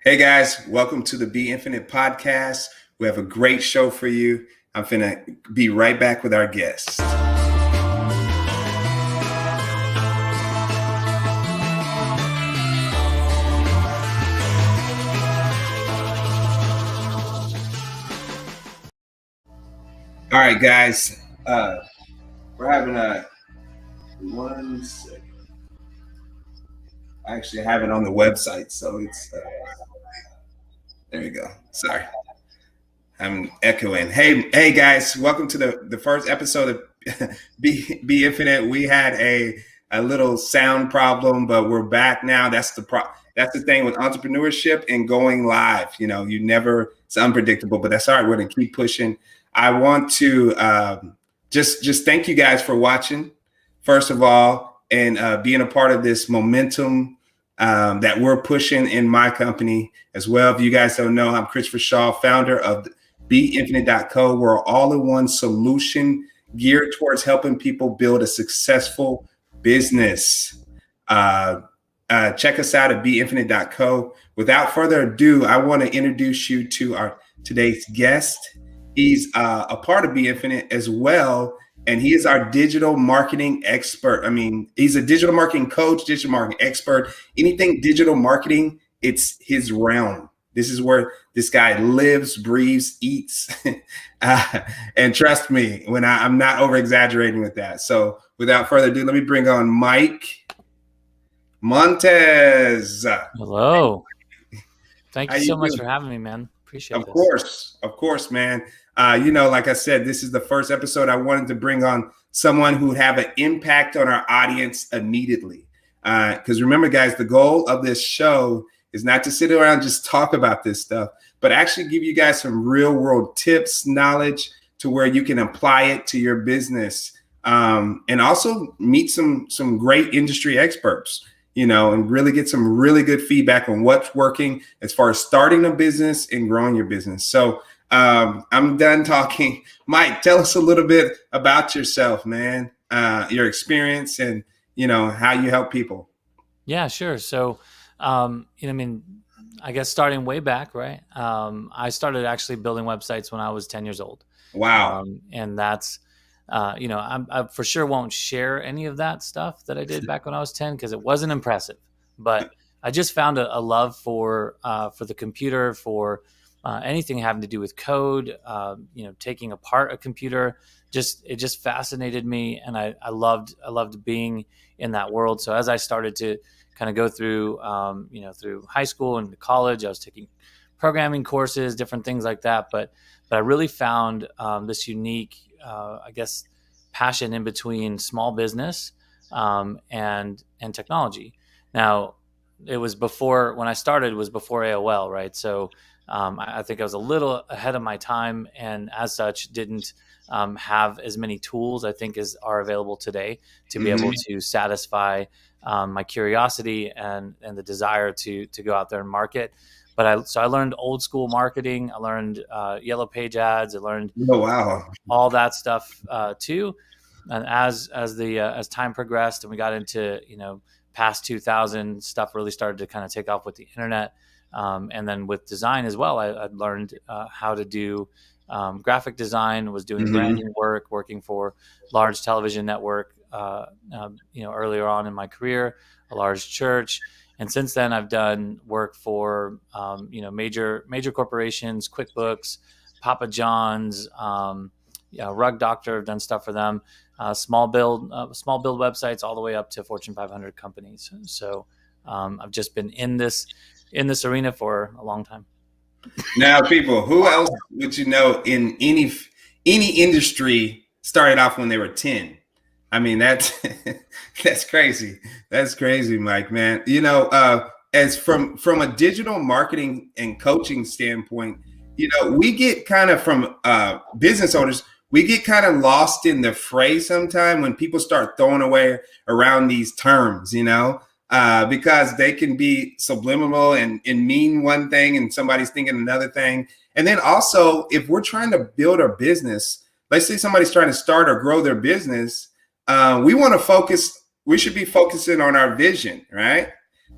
Hey guys, welcome to the BeInfinite podcast. We have a great show for you. I'm finna be right back with our guest. All right, guys. We're having a 1 second. I actually have it on the website, so it's there you go. Sorry. I'm echoing. Hey guys, welcome to the first episode of Be Infinite. We had a little sound problem, but we're back now. That's the thing with entrepreneurship and going live. It's unpredictable, but that's all right. We're gonna keep pushing. I want to just thank you guys for watching, first of all, and being a part of this momentum that we're pushing in my company as well. If you guys don't know, I'm Christopher Shaw, founder of BeInfinite.co. We're an all-in-one solution geared towards helping people build a successful business. Check us out at BeInfinite.co. Without further ado, I want to introduce you to our today's guest. He's a part of BeInfinite as well, and he is our digital marketing expert. I mean, he's a digital marketing coach, digital marketing expert. Anything digital marketing, it's his realm. This is where this guy lives, breathes, eats. And trust me, when I'm not over exaggerating with that. So without further ado, let me bring on Mike Montes. Hello. Thank you so much for having me, man. Appreciate it. Of course, man. Like I said, this is the first episode. I wanted to bring on someone who would have an impact on our audience immediately. Because remember, guys, the goal of this show is not to sit around and just talk about this stuff, but actually give you guys some real world tips, knowledge to where you can apply it to your business. And also meet some great industry experts, and really get some really good feedback on what's working as far as starting a business and growing your business. So I'm done talking. Mike, tell us a little bit about yourself, man, your experience and, how you help people. Yeah, sure. So, I guess starting way back, right? I started actually building websites when I was 10 years old. Wow. And that's, I for sure won't share any of that stuff that I did back when I was 10 because it wasn't impressive. But I just found a love for the computer, for anything having to do with code, taking apart a computer. It just fascinated me, and I loved being in that world. So as I started to kind of go through, through high school and college, I was taking programming courses, different things like that. But I really found this unique, passion in between small business and technology. Now, it was when I started, was before AOL, right? So I think I was a little ahead of my time, and as such, didn't have as many tools, I think, as are available today to be able to satisfy my curiosity and the desire to go out there and market. But I learned old school marketing. I learned yellow page ads. I learned all that stuff too. And as time progressed and we got into past 2000, stuff really started to kind of take off with the internet. And then with design as well, I learned how to do graphic design. Was doing branding work, working for large television network. Earlier on in my career, a large church. And since then, I've done work for, major corporations, QuickBooks, Papa John's, Rug Doctor. I've done stuff for them, small build websites, all the way up to Fortune 500 companies. So I've just been in this arena for a long time. Now, people, who else would you know in any industry started off when they were 10? I mean, that's crazy. That's crazy, Mike, man. As from a digital marketing and coaching standpoint, we get kind of from business owners, we get kind of lost in the fray sometime when people start throwing away around these terms, because they can be subliminal and mean one thing and somebody's thinking another thing. And then also, if we're trying to build our business, let's say somebody's trying to start or grow their business, we should be focusing on our vision, right?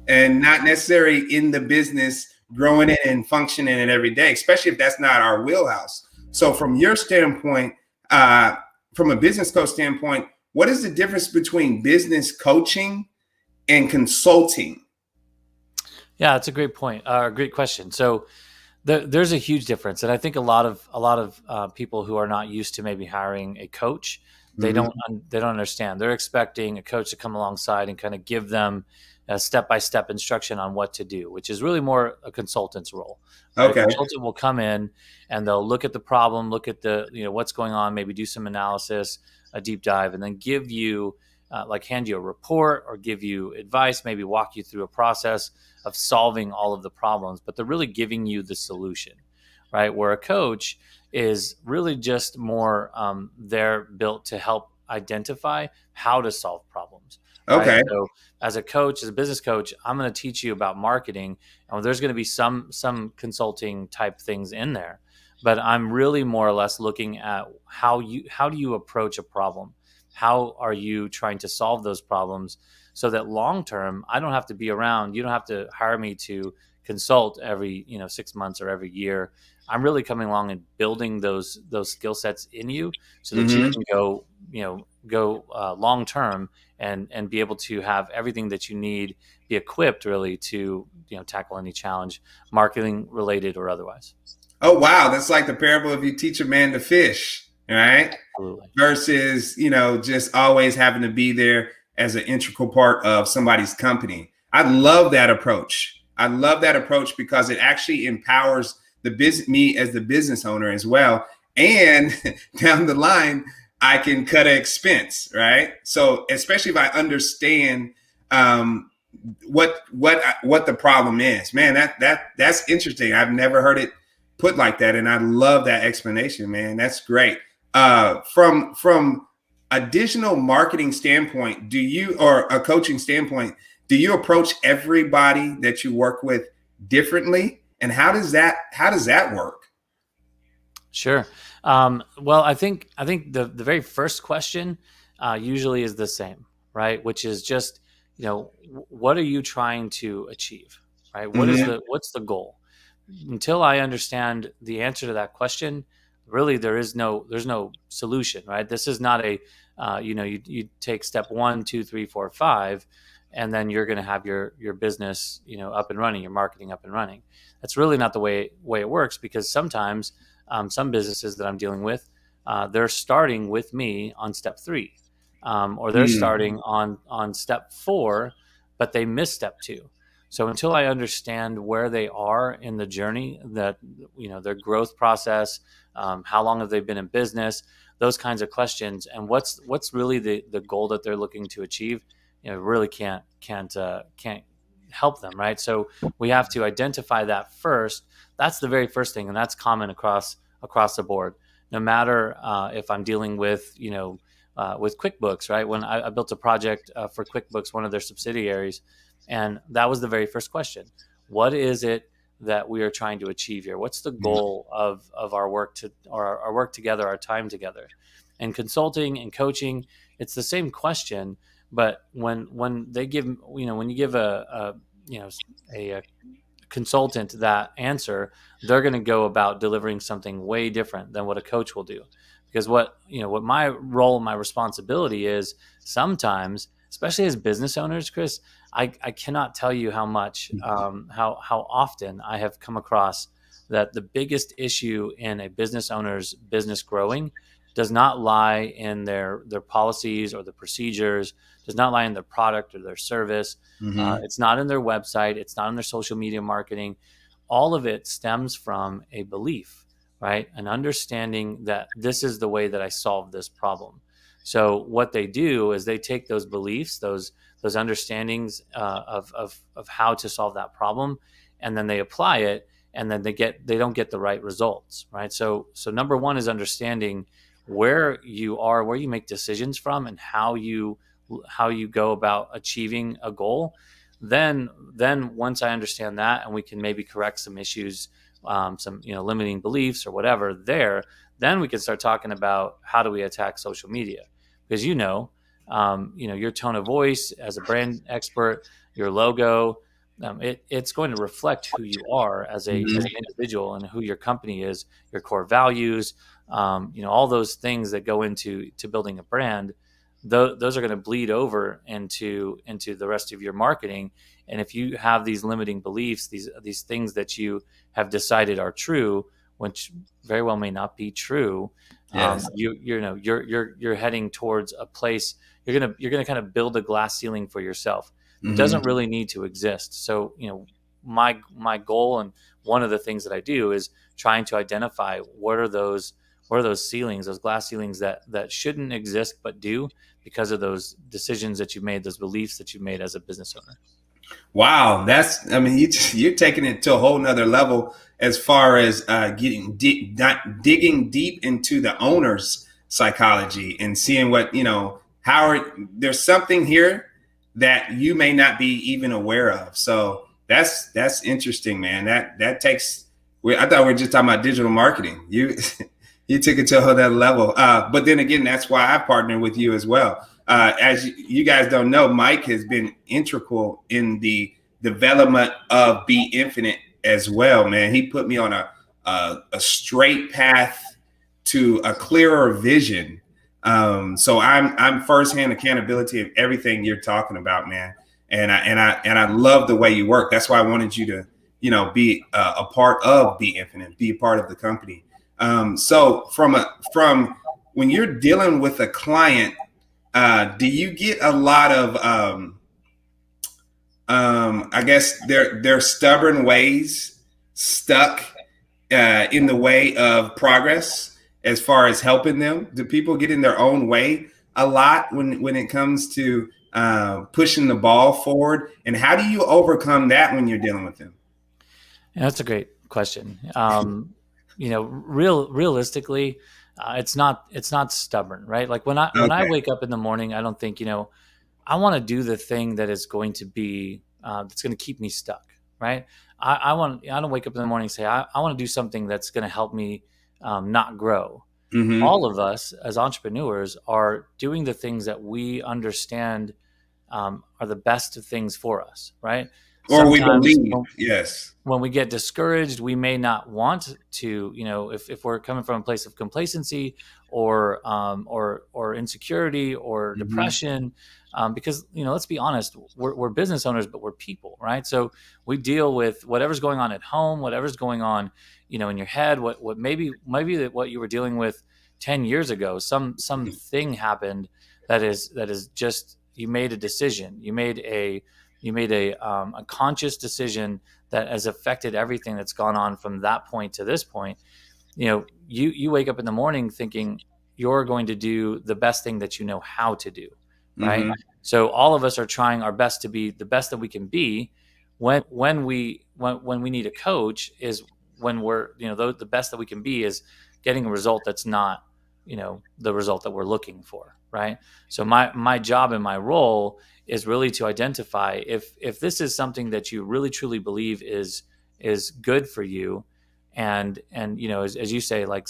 And not necessarily in the business growing it and functioning it every day, especially if that's not our wheelhouse. So from your standpoint, from a business coach standpoint, what is the difference between business coaching and consulting? Yeah, that's a great point. Great question. So there's a huge difference, and I think a lot of people who are not used to maybe hiring a coach, Mm-hmm. they don't understand. They're expecting a coach to come alongside and kind of give them a step by step instruction on what to do, which is really more a consultant's role, right? A Okay. consultant will come in and they'll look at the problem, look at the what's going on, maybe do some analysis, a deep dive, and then give you like hand you a report or give you advice, maybe walk you through a process of solving all of the problems, but they're really giving you the solution, right? Where a coach is really just more they're built to help identify how to solve problems, right? Okay. So as a coach, as a business coach, I'm going to teach you about marketing, and there's going to be some consulting type things in there, but I'm really more or less looking at how do you approach a problem, how are you trying to solve those problems so that long term I don't have to be around, you don't have to hire me to consult every 6 months or every year. I'm really coming along and building those skill sets in you so that you Mm-hmm. can go long term and be able to have everything that you need, be equipped really to tackle any challenge, marketing related or otherwise. Oh wow, that's like the parable of you teach a man to fish, right? Absolutely. Versus just always having to be there as an integral part of somebody's company. I love that approach. I love that approach because it actually empowers the business, me as the business owner as well, and down the line I can cut an expense, right? So especially if I understand um, what the problem is, man, that's interesting. I've never heard it put like that, and I love that explanation, man. That's great. From additional marketing standpoint, do you, or a coaching standpoint, do you approach everybody that you work with differently, and how does that work? Sure. Well, I think the very first question usually is the same, right? Which is just what are you trying to achieve, right? Mm-hmm. What's the goal? Until I understand the answer to that question, really there's no solution, right? This is not a you take step one, two, three, four, five, and then you're going to have your business up and running, your marketing up and running. That's really not the way it works, because sometimes some businesses that I'm dealing with, they're starting with me on step three, or they're Mm-hmm. starting on step four, but they miss step two. So until I understand where they are in the journey, that their growth process, how long have they been in business, those kinds of questions, and what's really the goal that they're looking to achieve, really can't help them, right? So we have to identify that first. That's the very first thing, and that's common across the board. No matter if I'm dealing with QuickBooks, right? When I built a project for QuickBooks, one of their subsidiaries, and that was the very first question: what is it that we are trying to achieve here? What's the goal of our work or our work together, our time together? And consulting and coaching, it's the same question, but when they give when you give you know a consultant that answer, they're going to go about delivering something way different than what a coach will do. Because what my role and my responsibility is, sometimes, especially as business owners, Chris, I cannot tell you how much, how often I have come across that the biggest issue in a business owner's business growing does not lie in their policies or the procedures, does not lie in their product or their service. Mm-hmm. It's not in their website. It's not in their social media marketing. All of it stems from a belief, right? An understanding that this is the way that I solve this problem. So what they do is they take those beliefs, those understandings of how to solve that problem, and then they apply it, and then they don't get the right results, right? So number one is understanding where you are, where you make decisions from, and how you go about achieving a goal. Then once I understand that, and we can maybe correct some issues, some limiting beliefs or whatever there, then we can start talking about how do we attack social media, because your tone of voice as a brand expert, your logo, it's going to reflect who you are as an Hmm. individual and who your company is, your core values, all those things that go into building a brand. Those are going to bleed over into the rest of your marketing. And if you have these limiting beliefs, these things that you have decided are true, which very well may not be true, Yes. you're heading towards a place. You're gonna kind of build a glass ceiling for yourself that Hmm. doesn't really need to exist. So, my goal, and one of the things that I do, is trying to identify what are those ceilings, those glass ceilings that shouldn't exist but do, because of those decisions that you've made, those beliefs that you've made as a business owner. Wow, I mean, you're taking it to a whole nother level as far as digging deep into the owner's psychology and seeing what, there's something here that you may not be even aware of. So that's interesting, man. That takes, I thought we were just talking about digital marketing. You, you took it to a whole other level. But then again, that's why I partnered with you as well. As you guys don't know, Mike has been integral in the development of BeInfinite as well, man. He put me on a straight path to a clearer vision. So I'm firsthand accountability of everything you're talking about, man. And I love the way you work. That's why I wanted you to, be a part of BeInfinite, be a part of the company. So from when you're dealing with a client, do you get a lot of I guess their stubborn ways stuck in the way of progress as far as helping them? Do people get in their own way a lot when it comes to pushing the ball forward? And how do you overcome that when you're dealing with them? And that's a great question. Realistically, it's not stubborn, right? Like when I Okay. wake up in the morning, I don't think, I want to do the thing that is going to be that's going to keep me stuck, right? I don't wake up in the morning and say I want to do something that's going to help me not grow. Mm-hmm. All of us as entrepreneurs are doing the things that we understand are the best things for us, right? Or we Sometimes believe, yes. when we get discouraged, we may not want to, if we're coming from a place of complacency or insecurity or Mm-hmm. depression, because let's be honest, we're business owners, but we're people, right? So we deal with whatever's going on at home, whatever's going on, in your head, what maybe that what you were dealing with 10 years ago, something happened that is just you made a decision, you made a conscious decision that has affected everything that's gone on from that point to this point. You wake up in the morning thinking you're going to do the best thing that you know how to do, right? Mm-hmm. So all of us are trying our best to be the best that we can be. When we need a coach is when we're, the best that we can be is getting a result that's not, the result that we're looking for, right? So my job and my role is really to identify if this is something that you really truly believe is good for you, and as you say, like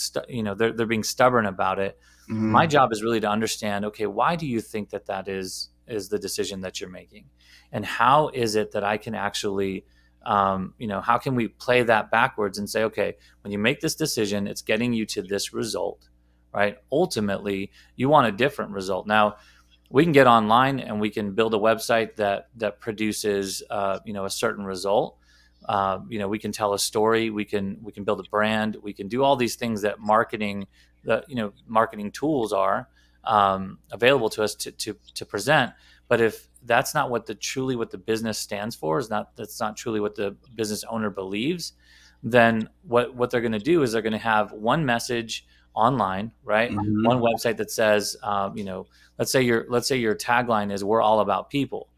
they're being stubborn about it. My Mm-hmm. job is really to understand, okay, why do you think that is the decision that you're making, and how is it that I can actually how can we play that backwards and say, okay, when you make this decision, it's getting you to this result, right? Ultimately, you want a different result. Now, we can get online and we can build a website that produces a certain result. We can tell a story, we can build a brand, we can do all these things that marketing tools are available to us to present. But if that's not truly what the business stands for, that's not truly what the business owner believes, then what they're going to do is they're going to have one message online, right? One Mm-hmm. website that says, let's say your tagline is "We're all about people,"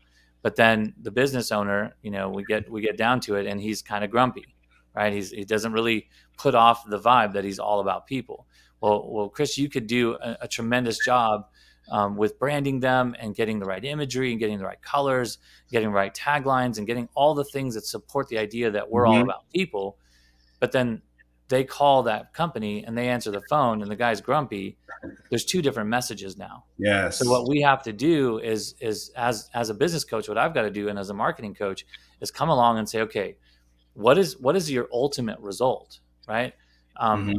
but then the business owner, we get down to it, and he's kind of grumpy, right? He doesn't really put off the vibe that he's all about people. Well, Chris, you could do a tremendous job with branding them and getting the right imagery and getting the right colors, getting the right taglines, and getting all the things that support the idea that we're all Mm-hmm. about people. But then they call that company and they answer the phone and the guy's grumpy, there's two different messages now. So Yes. what we have to do is as a business coach, what I've got to do, and as a marketing coach, is come along and say, okay, what is your ultimate result, right?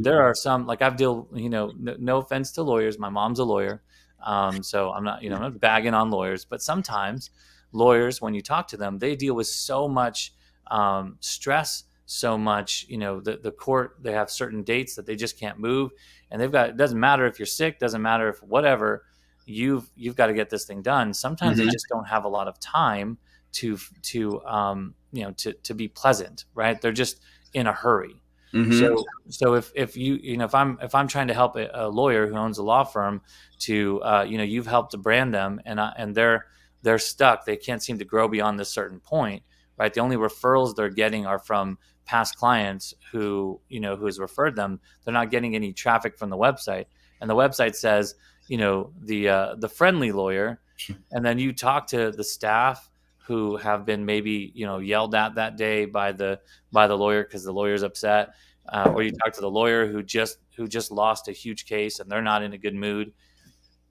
There are some, like I've dealt, no offense to lawyers, my mom's a lawyer, so I'm not, I'm not bagging on lawyers, but sometimes lawyers, when you talk to them, they deal with so much stress, so much, the court, they have certain dates that they just can't move, and they've got, it doesn't matter if you're sick, doesn't matter if whatever, you've got to get this thing done. Sometimes they just don't have a lot of time to be pleasant, right? They're just in a hurry. So if you, if I'm trying to help a lawyer who owns a law firm to, you've helped to brand them, and they're stuck, they can't seem to grow beyond this certain point, right? The only referrals they're getting are from past clients who has referred them. They're not getting any traffic from the website, and the website says, the friendly lawyer, and then you talk to the staff who have been maybe yelled at that day by the lawyer because the lawyer's upset, or you talk to the lawyer who just lost a huge case and they're not in a good mood.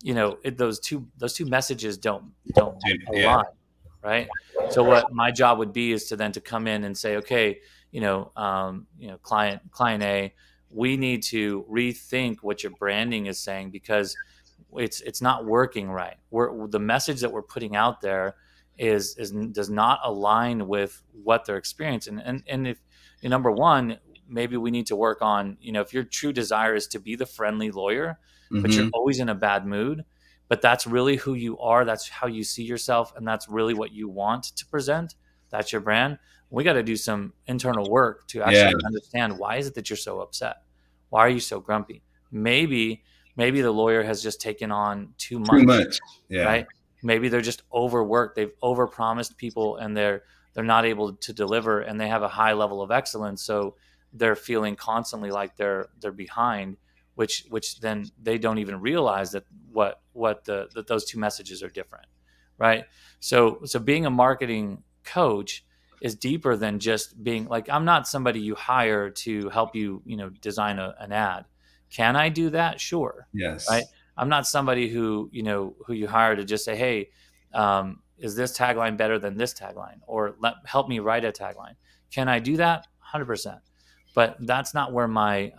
Those two messages don't Yeah. align, right? So what my job would be is to come in and say, okay, client A, we need to rethink what your branding is saying, because it's not working right. The message that we're putting out there does not align with what they're experiencing. And if number one, maybe we need to work on, if your true desire is to be the friendly lawyer, but you're always in a bad mood, but that's really who you are, that's how you see yourself, and that's really what you want to present, that's your brand. We got to do some internal work to actually understand, why is it that you're so upset? Why are you so grumpy? Maybe the lawyer has just taken on too much. Yeah. Right? Maybe they're just overworked. They've overpromised people, and they're not able to deliver, and they have a high level of excellence. So they're feeling constantly like they're behind, which then they don't even realize that that those two messages are different, right? So being a marketing coach is deeper than just being like, I'm not somebody you hire to help you, design an ad. Can I do that? Sure. Yes. Right. I'm not somebody who you hire to just say, hey, is this tagline better than this tagline? Or help me write a tagline. Can I do that? 100%. But that's not where my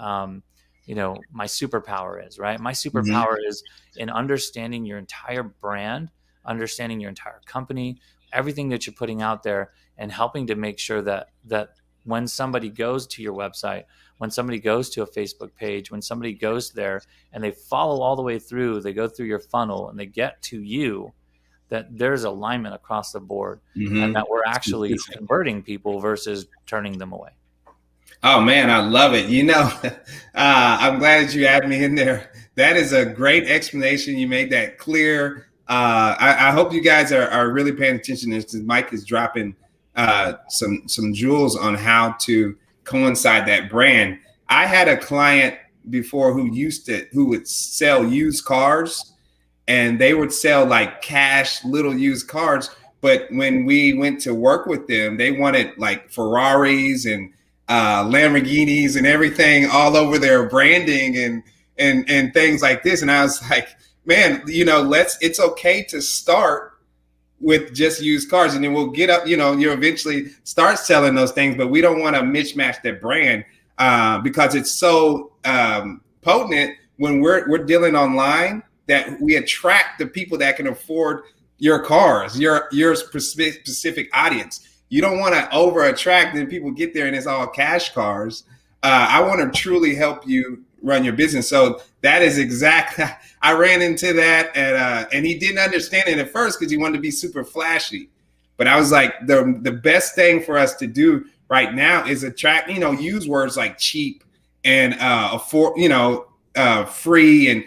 superpower is, right? My superpower is in understanding your entire brand, understanding your entire company, everything that you're putting out there, and helping to make sure that when somebody goes to your website, when somebody goes to a Facebook page, when somebody goes there and they follow all the way through, they go through your funnel and they get to you, that there's alignment across the board, and that we're actually converting people versus turning them away. Oh man, I love it. I'm glad that you added me in there. That is a great explanation. You made that clear. I hope you guys are really paying attention to this. Mike is dropping some jewels on how to coincide that brand. I had a client before who would sell used cars, and they would sell like cash little used cars. But when we went to work with them, they wanted like Ferraris and Lamborghinis and everything all over their branding and things like this. And I was like, man, it's okay to start with just used cars, and then we'll get up, you eventually start selling those things, but we don't want to mismatch that brand because it's so potent when we're dealing online, that we attract the people that can afford your cars, your specific audience. You don't want to over attract, and people get there and it's all cash cars. I want to truly help you run your business. So that is exactly, I ran into that, and he didn't understand it at first because he wanted to be super flashy. But I was like, the best thing for us to do right now is attract, use words like cheap and afford, free, and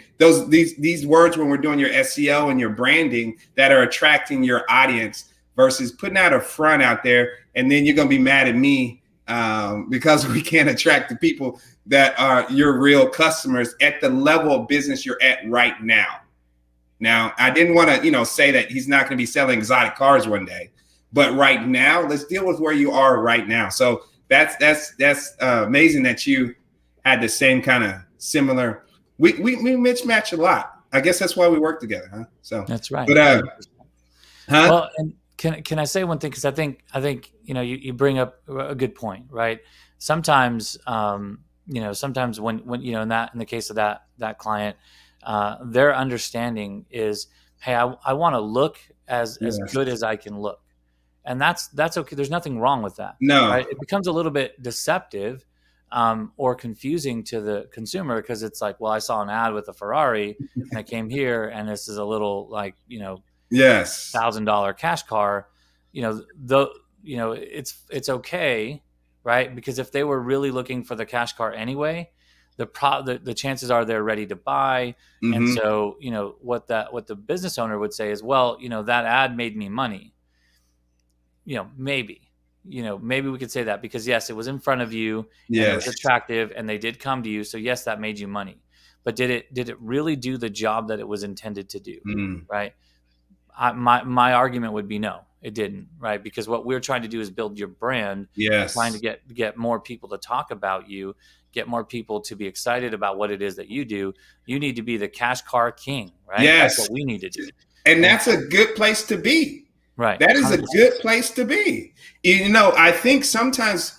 these words when we're doing your SEO and your branding that are attracting your audience, versus putting out a front out there and then you're going to be mad at me because we can't attract the people that are your real customers at the level of business you're at right now. Now, I didn't want to, say that he's not going to be selling exotic cars one day, but right now, let's deal with where you are right now. So that's amazing that you had the same kind of similar. We mismatch a lot. I guess that's why we work together, huh? So, That's right. but 100%. huh? Well, and can I say one thing? Because I think you bring up a good point, right? Sometimes sometimes when in the case of that client, their understanding is, hey, I want to look as Yes. good as I can look, and that's okay. There's nothing wrong with that, No. right? It becomes a little bit deceptive. Or confusing to the consumer because it's like, well, I saw an ad with a Ferrari and I came here and this is a little like, Yes. $1,000 cash car, the it's okay, right? Because if they were really looking for the cash car anyway, the chances are they're ready to buy. And Mm-hmm. so what the business owner would say is, well, that ad made me money. Maybe we could say that because yes, it was in front of you and it was Yes. attractive and they did come to you, so yes, that made you money. But did it really do the job that it was intended to do? Mm. Right? My argument would be no, it didn't, right? Because what we're trying to do is build your brand, trying to Yes. get more people to talk about you, get more people to be excited about what it is that you do. You need to be the cash car king, right? That's Yes. what we need to do. And And that's a good place to be. right, That is a 100%. good place to be. I think sometimes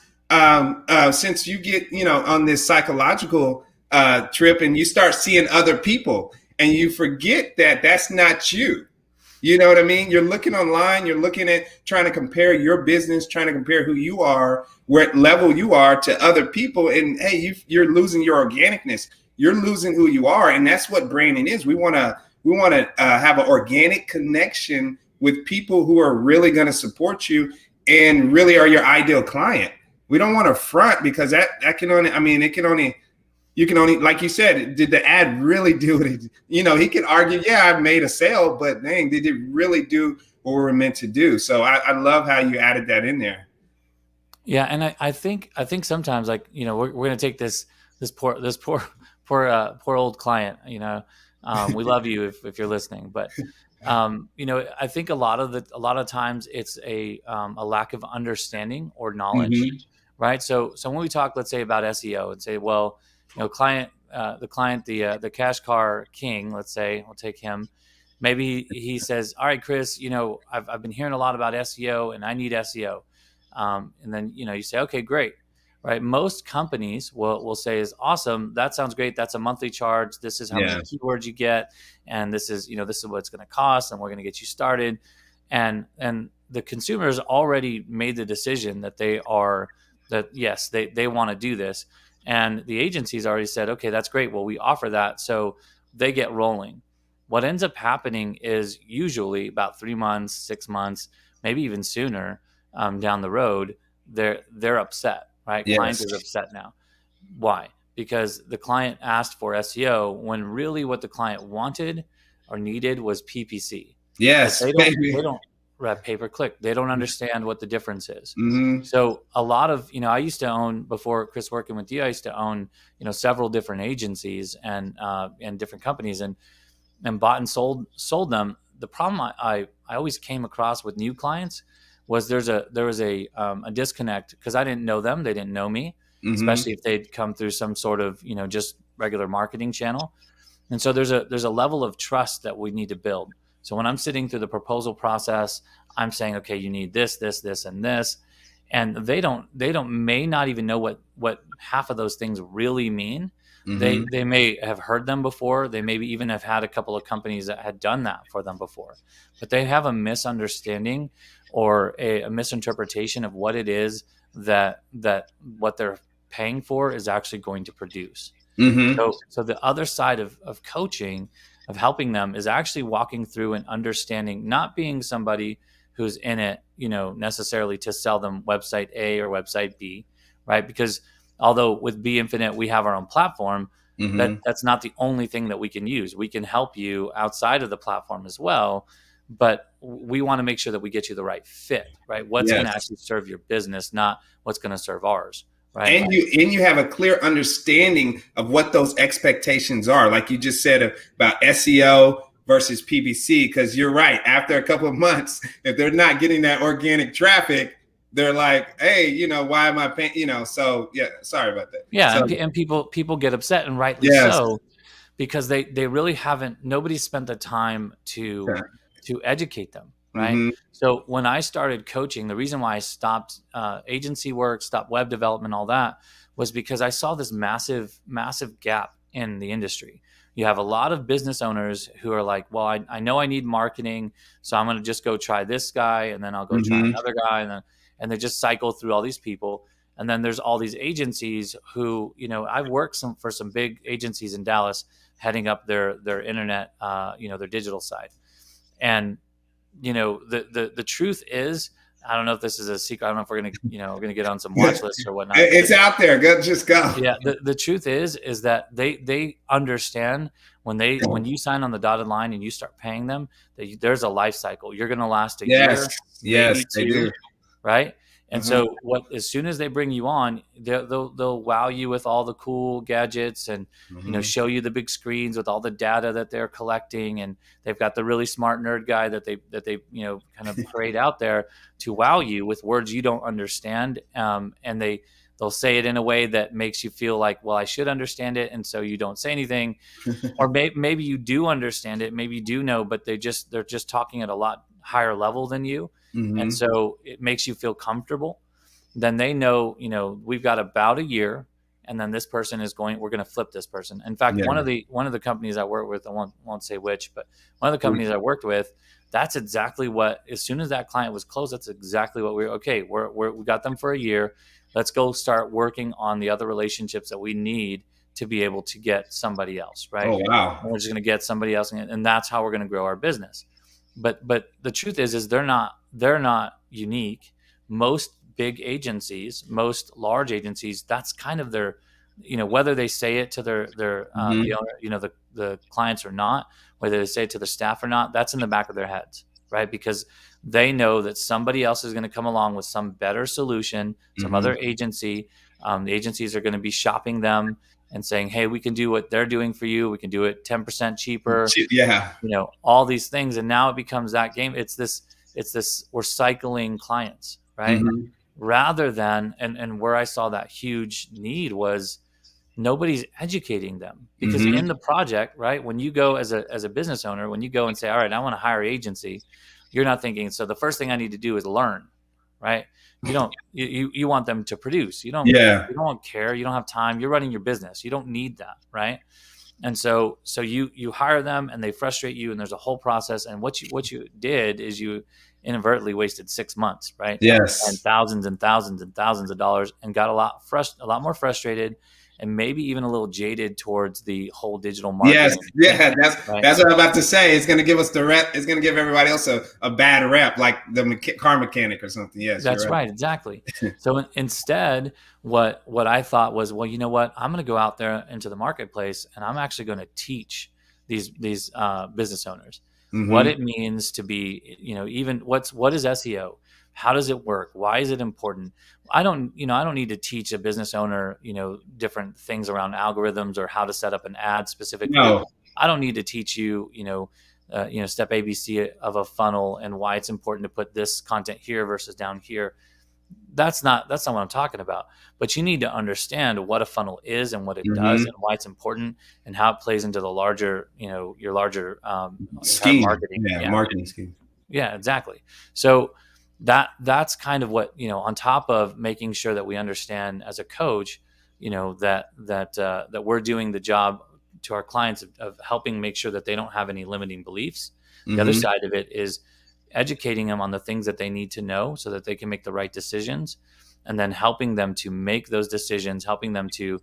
since you get, on this psychological trip and you start seeing other people and you forget that that's not you. You know what I mean? You're looking online, you're looking at trying to compare your business, trying to compare who you are, what level you are to other people. And hey, you're losing your organicness. You're losing who you are. And that's what branding is. We want to have an organic connection with people who are really going to support you and really are your ideal client. We don't want to front because that can only, I mean, it can only, you can only, like you said, did the ad really do it? He could argue, yeah, I made a sale, but dang, did it really do what we were meant to do? So I love how you added that in there. Yeah, and I think sometimes, like, we're gonna take this poor old client. We love you if you're listening, but I think a lot of times it's a lack of understanding or knowledge, Mm-hmm. right? So when we talk, let's say, about SEO and say, well, the cash car king, let's say, we'll take him. Maybe he says, all right, Chris, I've been hearing a lot about SEO and I need SEO. And then, you say, okay, great. Right. Most companies will say is awesome. That sounds great. That's a monthly charge. This is how many Yeah. keywords you get. And this is what it's going to cost. And we're going to get you started. And the consumers already made the decision that yes, they want to do this. And the agency's already said, okay, that's great. Well, we offer that. So they get rolling. What ends up happening is usually about 3 months, 6 months, maybe even sooner, down the road, they're upset, right? Client Yes. is upset now. Why? Because the client asked for SEO when really what the client wanted or needed was PPC. But Yes, they don't right, pay per click. They don't understand what the difference is. Mm-hmm. So a lot of, I used to own, before Chris working with you, I used to own, several different agencies and different companies and bought and sold them. The problem I always came across with new clients was there was a disconnect because I didn't know them, they didn't know me, Mm-hmm. especially if they'd come through some sort of just regular marketing channel. And so there's a level of trust that we need to build. So when I'm sitting through the proposal process, I'm saying, okay, you need this, and this, and they don't may not even know what half of those things really mean. Mm-hmm. They may have heard them before. They maybe even have had a couple of companies that had done that for them before, but they have a misunderstanding or a misinterpretation of what it is that what they're paying for is actually going to produce. Mm-hmm. So the other side of coaching, of helping them, is actually walking through and understanding, not being somebody who's in it, necessarily to sell them website A or website B, right? Because although with BeInfinite we have our own platform, Mm-hmm. that's not the only thing that we can use. We can help you outside of the platform as well, but we want to make sure that we get you the right fit, right? What's going to Yes. actually serve your business, not what's going to serve ours, right? And you have a clear understanding of what those expectations are, like you just said about SEO versus PPC. Because you're right, after a couple of months, if they're not getting that organic traffic, they're like, hey, why am I paying? So yeah, sorry about that. Yeah, So and people get upset, and rightly yes. so, because they really haven't, nobody spent the time to educate them, right? Mm-hmm. So when I started coaching, the reason why I stopped agency work, stopped web development, all that, was because I saw this massive gap in the industry. You have a lot of business owners who are like, well, I know I need marketing, so I'm going to just go try this guy, and then I'll go try Mm-hmm. another guy, and they just cycle through all these people. And then there's all these agencies who, I've worked for some big agencies in Dallas, heading up their internet, their digital side. And the truth is, I don't know if this is a secret. I don't know if we're gonna get on some watch lists or whatnot. But It's out there. Go, just go. yeah, the truth is that they understand when you sign on the dotted line and you start paying them, that there's a life cycle. You're gonna last a Yes, year, yes, maybe they do. two, right? And Uh-huh. so, as soon as they bring you on, they'll wow you with all the cool gadgets, and Mm-hmm. show you the big screens with all the data that they're collecting, and they've got the really smart nerd guy that they kind of parade out there to wow you with words you don't understand, and they'll say it in a way that makes you feel like, well, I should understand it, and so you don't say anything, or maybe you do understand it, maybe you do know, but they're just talking at a lot higher level than you, and Mm-hmm. so it makes you feel comfortable. Then they know, we've got about a year, and then this person is going. We're going to flip this person. In fact, Yeah. one of the companies I work with, I won't say which, but one of the companies I worked with, that's exactly what. As soon as that client was closed, that's exactly what we got them for a year. Let's go start working on the other relationships that we need to be able to get somebody else, right? Oh wow. And we're just going to get somebody else, and that's how we're going to grow our business. But the truth is they're not unique. Most big agencies, most large agencies, that's kind of their, whether they say it to their the Mm-hmm. owner, the clients or not, whether they say it to the staff or not, that's in the back of their heads, right? Because they know that somebody else is going to come along with some better solution, some Mm-hmm. other agency. The agencies are going to be shopping them and saying, hey, we can do what they're doing for you, we can do it 10% cheaper, Yeah. all these things. And now it becomes that game. It's this we're cycling clients, right? Mm-hmm. Rather than, and where I saw that huge need was nobody's educating them, because Mm-hmm. in the project, right, when you go as a business owner, when you go and say, all right, I want to hire an agency, you're not thinking, so the first thing I need to do is learn, right? You want them to produce. Yeah. You don't care, you don't have time, you're running your business, you don't need that, right? And so you hire them, and they frustrate you, and there's a whole process. And what you did is you inadvertently wasted 6 months, right? And Yes. thousands and thousands and thousands of dollars, and got a lot more frustrated, and maybe even a little jaded towards the whole digital Yes. marketing thing, Yeah. right? That's what I'm about to say. It's going to give us the rep. It's going to give everybody else a bad rep, like the car mechanic or something. Yes, you're That's right. right, exactly. So instead, what I thought was, well, you know what? I'm going to go out there into the marketplace, and I'm actually going to teach these business owners what Mm-hmm. it means to be, even what is SEO? How does it work? Why is it important? I don't need to teach a business owner, different things around algorithms or how to set up an ad specifically. No. I don't need to teach you, step ABC of a funnel, and why it's important to put this content here versus down here. That's not what I'm talking about. But you need to understand what a funnel is, and what it does, Mm-hmm. and why it's important, and how it plays into the larger, your larger entire Scheme. marketing. Yeah. Yeah, Marketing scheme. yeah, exactly. So that's kind of what, on top of making sure that we understand as a coach, that we're doing the job to our clients of helping make sure that they don't have any limiting beliefs. The other Mm-hmm. side of it is educating them on the things that they need to know so that they can make the right decisions, and then helping them to make those decisions, helping them to,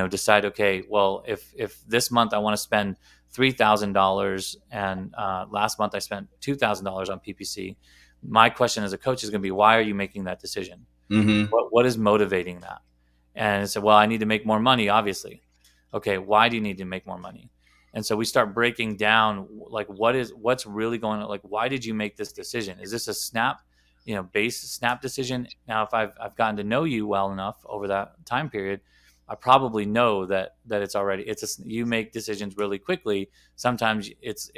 decide, okay, well, if this month I want to spend $3,000, and last month I spent $2,000 on PPC, my question as a coach is going to be, why are you making that decision? Mm-hmm. What is motivating that? And it said, well, I need to make more money, obviously. Okay, why do you need to make more money? And so we start breaking down, like, what's really going on. Like, why did you make this decision? Is this a base snap decision? Now, if I've gotten to know you well enough over that time period, I probably know that you make decisions really quickly. Sometimes it's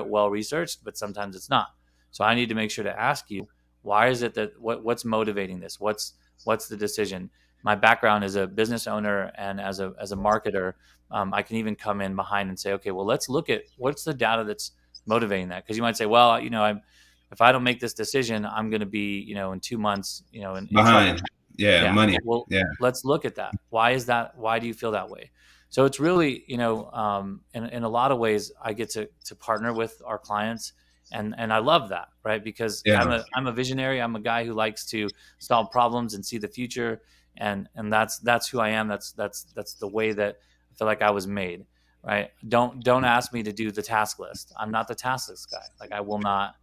well researched, but sometimes it's not. So I need to make sure to ask you, Why is it that what's motivating this? What's the decision? My background as a business owner and as a marketer, I can even come in behind and say, okay, well, let's look at what's the data that's motivating that. Because you might say, well, if I don't make this decision, I'm going to be, in 2 months, in trouble. Behind. Yeah, Yeah. money. Well, Yeah. let's look at that. Why is that? Why do you feel that way? So it's really, in a lot of ways, I get to partner with our clients, and I love that, right? Because Yeah. I'm a visionary. I'm a guy who likes to solve problems and see the future, and that's who I am. That's the way that I feel like I was made, right? Don't ask me to do the task list. I'm not the task list guy. Like, I will not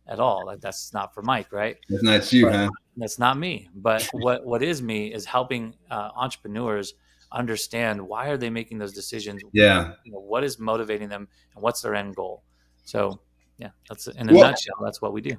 at all. Like, that's not for Mike, right? That's not you, But huh? that's not me. But what is me is helping entrepreneurs understand, why are they making those decisions. Yeah. What is motivating them, and what's their end goal. So yeah, that's in a Well, nutshell. That's what we do.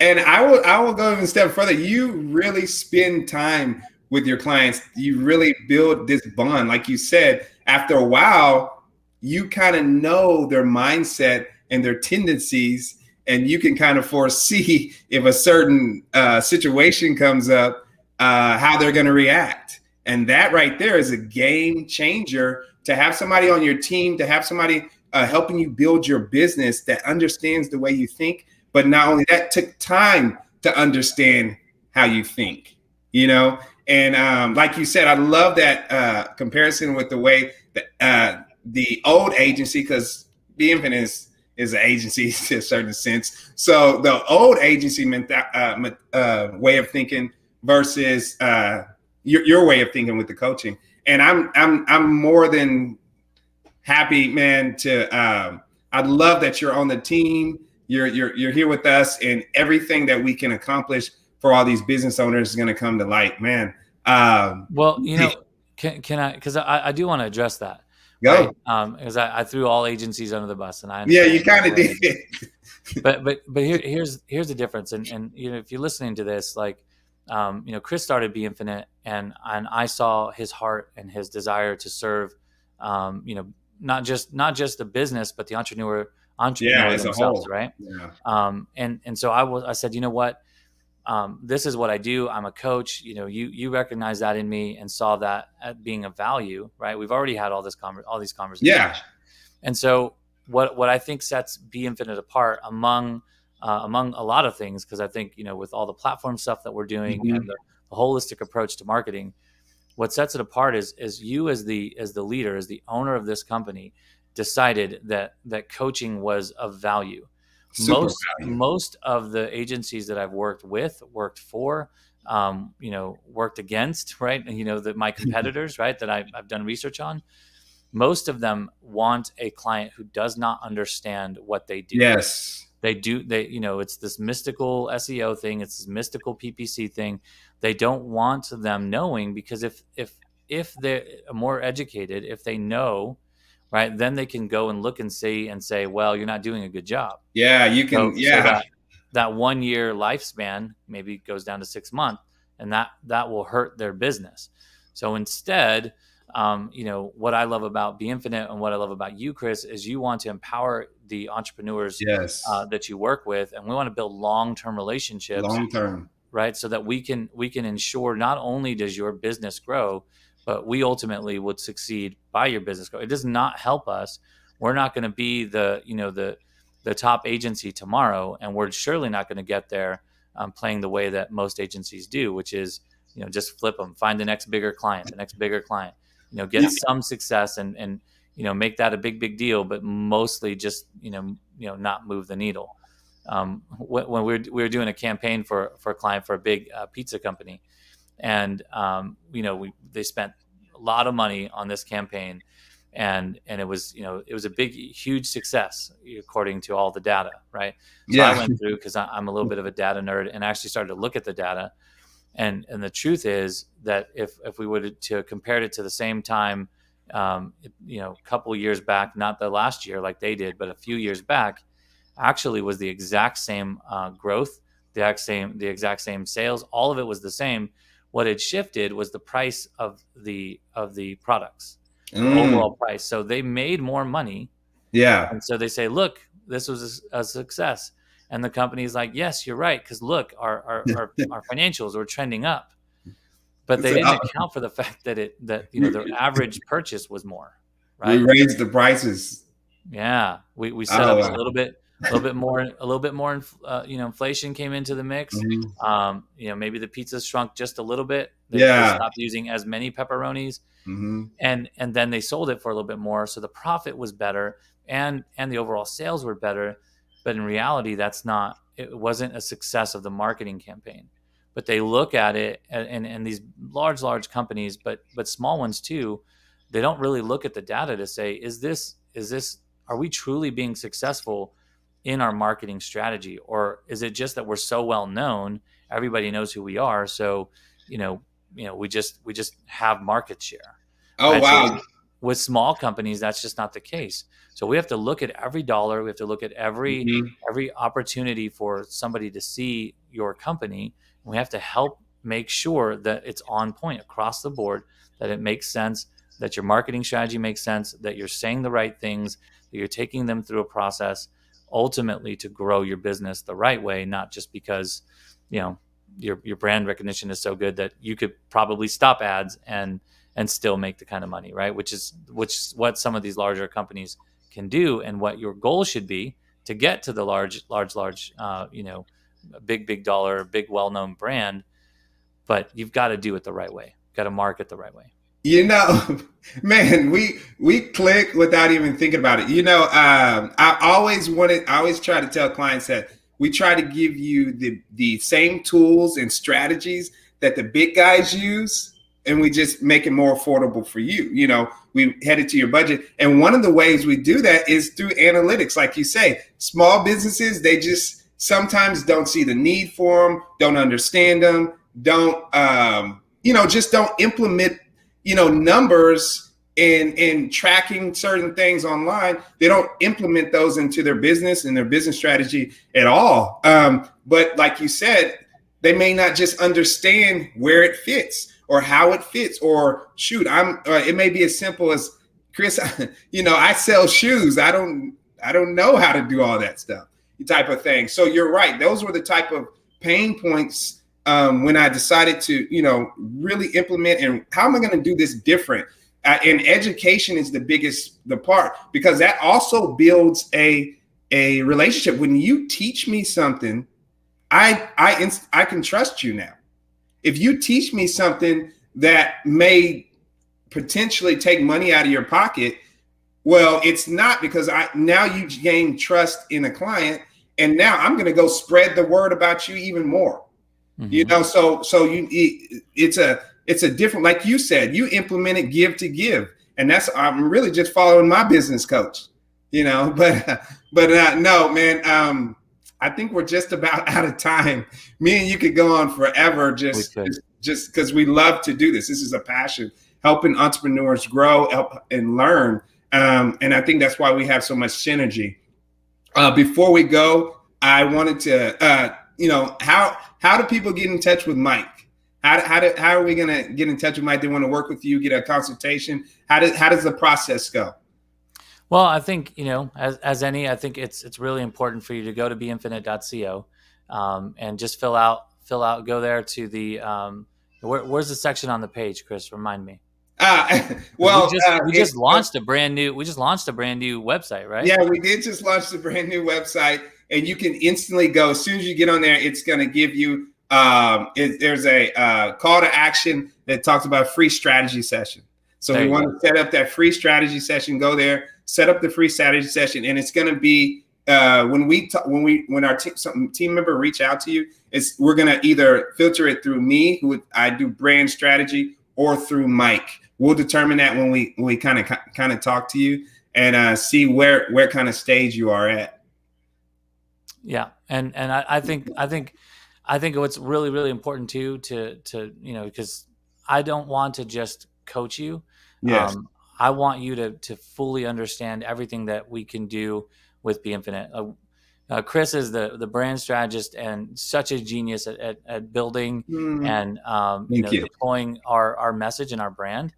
and I will go even a step further. You really spend time with your clients. You really build this bond. Like you said, after a while, you kind of know their mindset and their tendencies, and you can kind of foresee if a certain situation comes up, how they're going to react. And that right there is a game changer, to have somebody on your team, to have somebody helping you build your business that understands the way you think. But not only that, took time to understand how you think, And like you said, I love that comparison with the way that the old agency, because BeInfinite is an agency to a certain sense. So the old agency way of thinking versus your way of thinking with the coaching. And I'm more than happy, man. I love that you're on the team. You're here with us, and everything that we can accomplish for all these business owners is going to come to light, man. Well, can I? Because I do want to address that, right? Go. Because I threw all agencies under the bus, and I Yeah, understand. you kind of did. But here's the difference, and if you're listening to this, like, Chris started BeInfinite, and I saw his heart and his desire to serve, not just the business, but the Yeah, entrepreneur as a themselves, whole. right? Yeah. And so I said, you know what, this is what I do. I'm a coach. You recognize that in me and saw that at being of value, right? We've already had all these conversations, Yeah. and so what I think sets BeInfinite apart among a lot of things, because I think, with all the platform stuff that we're doing, Mm-hmm. and the holistic approach to marketing, what sets it apart is you, as the leader, as the owner of this company, decided that coaching was of value. Super value. Most of the agencies that I've worked with, worked for, worked against, right? And my competitors, right, that I've done research on, most of them want a client who does not understand what they do. Yes. It's this mystical SEO thing, it's this mystical PPC thing. They don't want them knowing, because if they're more educated, if they know, right, then they can go and look and see and say, well, you're not doing a good job. Yeah, you can. So Yeah. that 1 year lifespan maybe goes down to 6 months, and that will hurt their business. So instead, what I love about BeInfinite, and what I love about you, Chris, is you want to empower the entrepreneurs Yes. that you work with, and we want to build long-term relationships, Long term. right? So that we can ensure, not only does your business grow, but we ultimately would succeed by your business grow. It does not help us. We're not going to be the top agency tomorrow, and we're surely not going to get there playing the way that most agencies do, which is, just flip them, find the next bigger client, get some success, and make that a big deal, but mostly just not move the needle. When we were doing a campaign for a client, for a big pizza company, and they spent a lot of money on this campaign, and it was a big, huge success according to all the data, right? So Yeah. I went through, because I'm a little bit of a data nerd, and actually started to look at the data. And the truth is that if we were to compare it to the same time, a couple of years back, not the last year like they did, but a few years back, actually was the exact same growth, the exact same sales. All of it was the same. What had shifted was the price of the products, the overall price. So they made more money. Yeah. And so they say, look, this was a success. And the company's like, yes, you're right, because look, our financials were trending up, but they So, didn't account for the fact that their average purchase was more, we right? raised the prices. Yeah, we set Oh up wow. a little bit more, inflation came into the mix. Mhm. Maybe the pizza shrunk just a little bit. They Yeah. stopped using as many pepperonis, Hmm. and then they sold it for a little bit more, so the profit was better, and the overall sales were better. But in reality, it wasn't a success of the marketing campaign. But they look at it, and these large companies, but small ones too, they don't really look at the data to say, is this are we truly being successful in our marketing strategy, or is it just that we're so well known, everybody knows who we are, so you know we just have market share, Oh right? So wow. with small companies, that's just not the case. So we have to look at every dollar. We have to look at Hmm. every opportunity for somebody to see your company. And we have to help make sure that it's on point across the board, that it makes sense, that your marketing strategy makes sense, that you're saying the right things, that you're taking them through a process ultimately to grow your business the right way, not just because, you know, your brand recognition is so good that you could probably stop ads and still make the kind of money, right? Which is what some of these larger companies can do, and what your goal should be to get to the large, big dollar, big well known brand. But you've got to do it the right way. Got to market the right way. You know, man, we click without even thinking about it. I always try to tell clients that we try to give you the same tools and strategies that the big guys use, and we just make it more affordable for you. We head it to your budget, and one of the ways we do that is through analytics. Like you say, small businesses, they just sometimes don't see the need for them, don't understand them, just don't implement numbers and tracking certain things online. They don't implement those into their business and their business strategy at all. But like you said, they may not just understand where it fits or how it fits, or shoot, it may be as simple as, Chris, I sell shoes. I don't know how to do all that stuff, type of thing. So you're right. Those were the type of pain points when I decided to, really implement, and how am I going to do this different? And education is the part, because that also builds a relationship. When you teach me something, I can trust you now. If you teach me something that may potentially take money out of your pocket, well, it's not, because now you gain trust in a client, and now I'm going to go spread the word about you even more. Mm-hmm. So it's a different, like you said, you implemented give to give, and I'm really just following my business coach, but no, man. I think we're just about out of time. Me and you could go on forever, We just could. just because we love to do this. This is a passion, helping entrepreneurs grow, help and learn, and I think that's why we have so much synergy. Before we go, I wanted to, how do people get in touch with Mike? How are we going to get in touch with Mike? They want to work with you, get a consultation. How does the process go? Well, I think, as any, I think it's really important for you to go to beinfinite.co, and just go there to the, where's the section on the page, Chris? Remind me. Because Well, we just launched a brand new website, right? yeah, we did just launch the brand new website, and you can instantly go. As soon as you get on there, it's going to give you, there's a call to action that talks about a free strategy session. So we want to set up that free strategy session. Go there, set up the free strategy session, and it's going to be when our some team member reach out to you, we're going to either filter it through me, I do brand strategy, or through Mike. We'll determine that when we kind of talk to you and see where kind of stage you are at. Yeah, and I think what's really really important too, to because I don't want to just coach you. Yes. I want you to fully understand everything that we can do with BeInfinite. Chris is the brand strategist and such a genius at building and Thank you. deploying our message and our brand.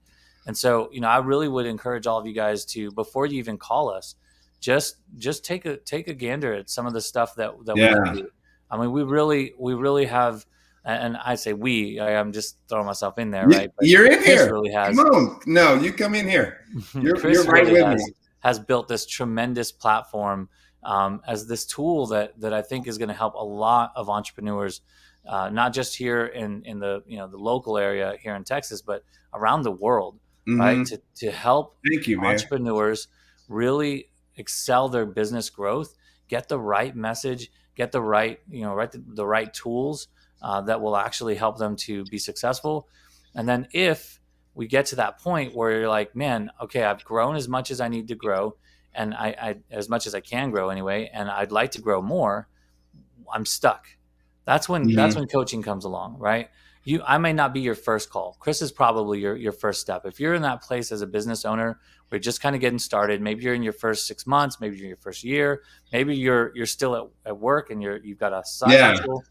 And so, I really would encourage all of you guys to, before you even call us, just take a gander at some of the stuff that we Yeah. can do. I mean, we really have, and I say I'm just throwing myself in there, right? But You're in Chris here. really Come has. on. No, you come in here. You're Chris right really with me. has built this tremendous platform as this tool that I think is going to help a lot of entrepreneurs, not just here in the the local area here in Texas, but around the world, right? Mm-hmm. To help Thank you, man. entrepreneurs really excel their business growth, get the right message, get the right the right tools that will actually help them to be successful. And then if we get to that point where you're like, man, okay, I've grown as much as I need to grow, and I as much as I can grow anyway, and I'd like to grow more, I'm stuck. That's when coaching comes along, right? I may not be your first call. Chris is probably your first step. If you're in that place as a business owner, where you're just kind of getting started, maybe you're in your first 6 months, maybe you're in your first year, maybe you're still at work and you've got a side hustle.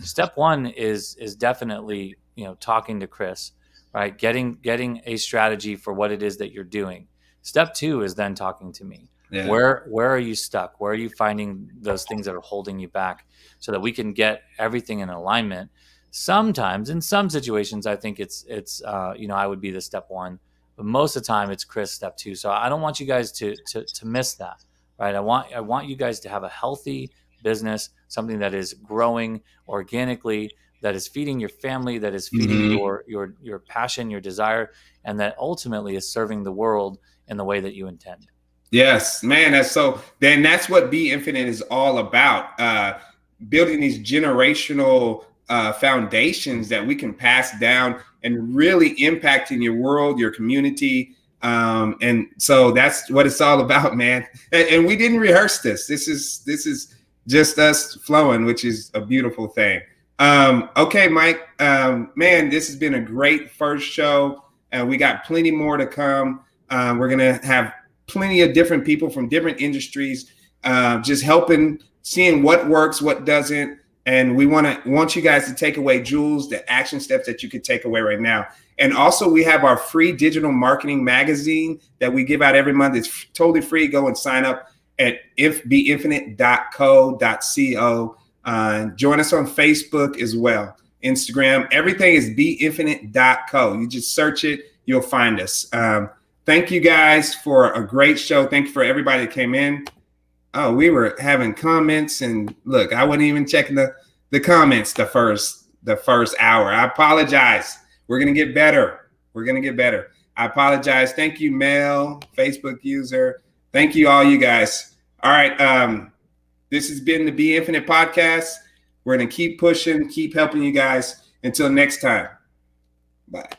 Step one is definitely talking to Chris, right? Getting a strategy for what it is that you're doing. Step two is then talking to me. Yeah. Where are you stuck? Where are you finding those things that are holding you back, so that we can get everything in alignment? Sometimes, in some situations, I think it's I would be the step one, but most of the time it's Chris step two. So I don't want you guys to miss that, right? I want you guys to have a healthy business, something that is growing organically, that is feeding your family, that is feeding your passion, your desire, and that ultimately is serving the world in the way that you intend. Yes, man. That's what BeInfinite is all about. Building these generational foundations that we can pass down and really impacting your world, your community. And so that's what it's all about, man. And we didn't rehearse this. This is just us flowing, which is a beautiful thing. Okay, Mike, man, this has been a great first show. We got plenty more to come. We're going to have plenty of different people from different industries, just helping, seeing what works, what doesn't. And we want you guys to take away jewels, the action steps that you could take away right now. And also we have our free digital marketing magazine that we give out every month. It's totally free. Go and sign up at beinfinite.co.co. Join us on Facebook as well. Instagram, everything is beinfinite.co. You just search it, you'll find us. Thank you guys for a great show. Thank you for everybody that came in. Oh, we were having comments, and look, I wasn't even checking the comments the first hour. I apologize. We're gonna get better. I apologize. Thank you, Mel, Facebook user. Thank you, all you guys. All right. This has been the BeInfinite podcast. We're gonna keep pushing, keep helping you guys. Until next time. Bye.